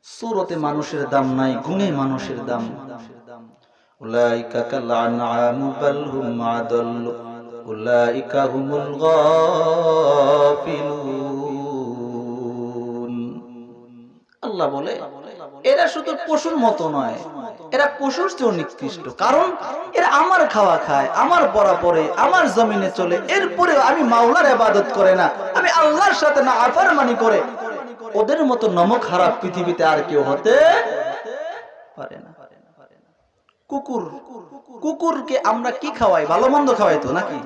সুরতে মানুষের দাম নাই, গুণে মানুষের দাম। উলাইকা কাল আনআম বাল হুম আদাল্লু উলাইকা হুমুল গাফিলুন। আল্লাহ বলে এরা শুধু পশুর মতো নয়, এরা পশুর চেয়েও নিকৃষ্ট। কারণ এরা আমার খাওয়া খায়, আমার পড়া পড়ে, আমার জমিনে চলে, এরপরেও আমি মাওলার ইবাদত করে না, আমি আল্লাহর সাথে না নাফরমানি করে। ওদের মতো নমক খারাপ পৃথিবীতে আর কেউ হতে পারে না। কুকুর, কুকুরকে আমরা কি খাওয়াই? ভালো মন্দ খাওয়াই তো নাকি?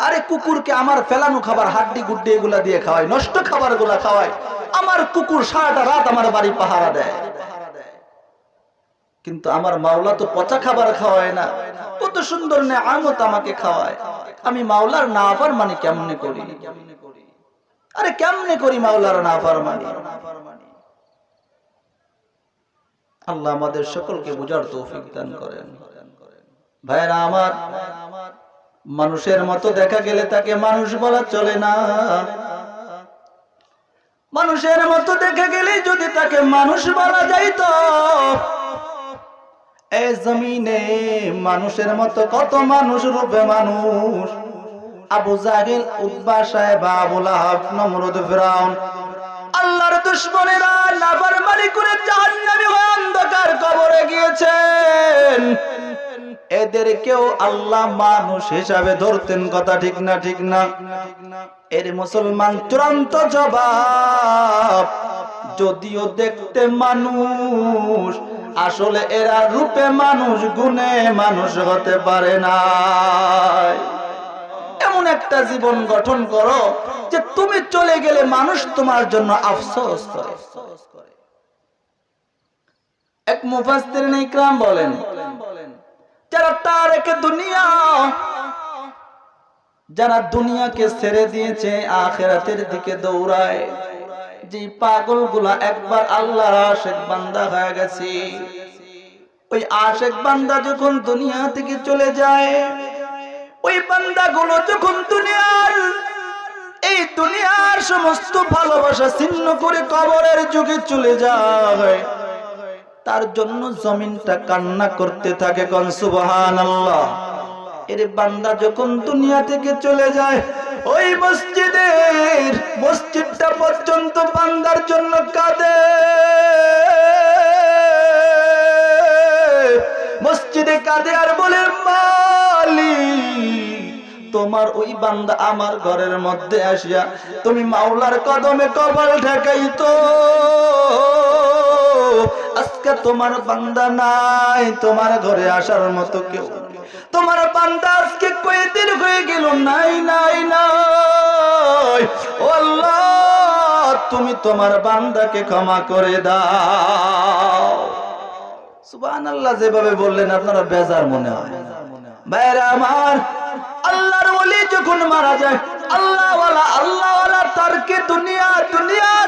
আরে কুকুরকে আমার ফেলানো খাবার, হাড্ডি গুড্ডি এগুলা দিয়ে খাওয়াই, নষ্ট খাবার গুলা খাওয়াই। আমার কুকুর সারাটা রাত আমার বাড়ি পাহারা দেয়। কিন্তু আমার মাওলা তো পচা খাবার খাওয়ায় না, কত সুন্দর নেয়ামত আমাকে খাওয়ায়। আমি মাওলার নাফরমানি কেমনে করি? আরে কেমনে করি মাওলার নাফরমানি? আল্লাহ আমাদের সকলকে বুঝার তৌফিক দান করেন। ভাইরা আমার, মানুষের মতো দেখা গেলে তাকে মানুষ বলা চলে না। মানুষের মতো দেখা গেলে যদি তাকে মানুষ বলা যাইতো, এই জমিনে মানুষের মতো কত মানুষ, রূপে মানুষ। আবু জাহেল, উতবা, সাহেবা, আবু লাহাব, নমরুদ, ফিরাউন, আল্লাহর দুশমনেরা নাফরমানি করে জাহান্নামী হয়ে অন্ধকার কবরে গিয়েছেন। এদেরকেও আল্লাহ মানুষ হিসাবে ধরতেন। কথা ঠিক না? ঠিক না? এর মুসলমান চূড়ান্ত জবাব, যদিও দেখতে মানুষ, আসলে এরা রূপে মানুষ, গুণে মানুষ হতে পারে না। এমন একটা জীবন গঠন করো যে তুমি চলে গেলে মানুষ তোমার জন্য আফসোস করে। এক মুফাসসিরিন ইকরাম বলেন, যারা তারেকে দুনিয়া, যারা দুনিয়াকে ছেড়ে দিয়েছে আখিরাতের দিকে দৌড়ায়, যে পাগলগুলা একবার আল্লাহর আশিক বান্দা হয়ে গেছে, ওই আশিক বান্দা যখন দুনিয়া থেকে চলে যায়, ওই বান্দাগুলো যখন এই দুনিয়ার সমস্ত ভালোবাসা ছিন্ন করে কবরের যুগে চলে যায়, তার জন্য জমিনটা কান্না করতে থাকে। কোন সুবহানাল্লাহ। এর বান্দা যখন দুনিয়া থেকে চলে যায়, ওই মসজিদটা পর্যন্ত বান্দার জন্য কাঁদে। মসজিদে কাঁদে আর বলে, মালিক, তোমার ওই বান্দা আমার ঘরের মধ্যে আসিয়া তুমি মাওলার কদমে কপাল ঠেকাইতো, আজকে তোমার বান্দা নাই, তোমার ঘরে আসার মতো কেউ, তোমার বান্দা আজকে কয়দিন হয়ে গেল, নাই নাই নাই। ও আল্লাহ, তুমি তোমার বান্দাকে ক্ষমা করে দাও। সুবহানাল্লাহ। যেভাবে বললেন আপনারা বেজার মনে হয়। ভাইরা আমার, আল্লাহর ওলি যখন মারা যায়, আল্লাহওয়ালা তারকে দুনিয়া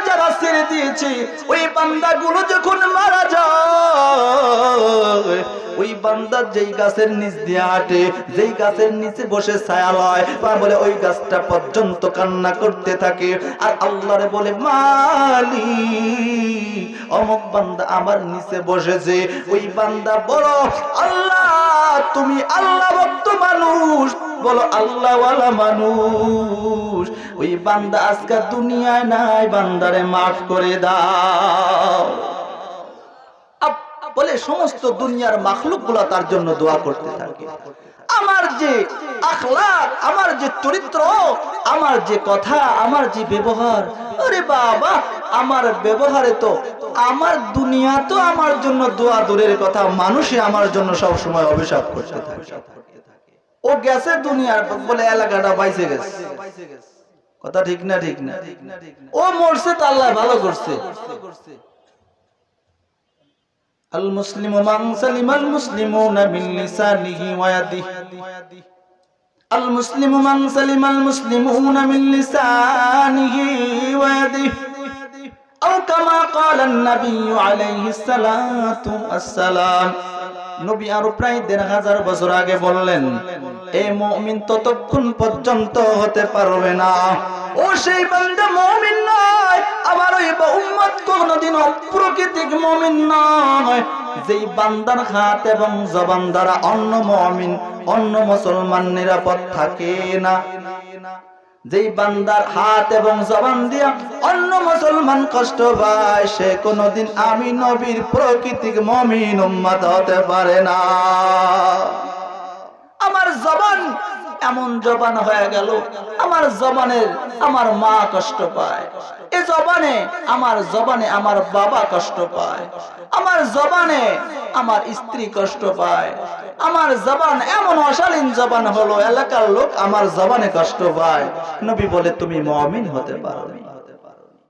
যারা ছেড়ে দিয়েছে, ওই বান্দাগুলো যখন মারা যায়, ওই বান্দা যেই গাছের নিচ দিয়ে হাঁটে, যেই গাছের নিচে বসে ছায়া লয়, বলে ওই গাছটা পর্যন্ত কান্না করতে থাকে আর আল্লাহরে বলে, মালিক, অমুক বান্দা আমার নিচে বসেছে। ওই বান্দা বলো, আল্লাহ, তুমি আল্লাহ ভক্ত মানুষ, বলো আল্লাহওয়ালা মানুষ, ওই বান্দা আজকে দুনিয়ায় নাই, বান্দারে মাফ করে দাও। বলে সমস্ত দুনিয়ার মাখলুক গুলা তার জন্য দোয়া করতে থাকে। আমার যে আখলাক, আমার যে চরিত্র, আমার যে কথা, আমার যে ব্যবহার, আরে বাবা, আমার ব্যবহারে তো আমার দুনিয়া তো আমার জন্য দোয়া দূরের কথা, মানুষে আমার জন্য সব সময় অভিশাপ করতে থাকে। ও গেছে দুনিয়ার বলে এলাকাটা বাইসে গেছে। কথা ঠিক না? ঠিক না? ও মরছে তো আল্লাহ ভালো করছে। আল মুসলিমু মান সালিমাল মুসলিমুনা মিন লিসানিহি ওয়া ইয়াদিহি, আল মুসলিমু মান সালিমাল মুসলিমুনা মিন লিসানিহি ওয়া ইয়াদিহি, আও কামা ক্বালা আন-নাবিয়্যু আলাইহিস সালাতু ওয়াস-সালাম। নবী আরো প্রায় ১৫০০ বছর আগে বললেন, এই মুমিন ততক্ষণ পর্যন্ত হতে পারবে না, ও সেই বান্দা মুমিন নয়, আমার ওই উম্মত কোনদিনও প্রকৃতিক মুমিন নয় যেই বান্দার হাত এবং জবান দ্বারা অন্য মুমিন অন্য মুসলমান নিরাপদ থাকে না। যেই বান্দার হাত এবং জবান দিয়া অন্য মুসলমান কষ্ট পায় সে কোনদিন আমি নবীর প্রকৃতিক মুমিন উম্মত হতে পারে না। আমার জবান এমন জবান হয়ে গেল, আমার জবানের আমার মা কষ্ট পায়, এই জবানে আমার বাবা কষ্ট পায়, আমার জবানে আমার স্ত্রী কষ্ট পায়, আমার জবান এমন অশালীন জবান হলো এলাকার লোক আমার জবানে কষ্ট পায়। নবী বলে তুমি মুমিন হতে পারো না।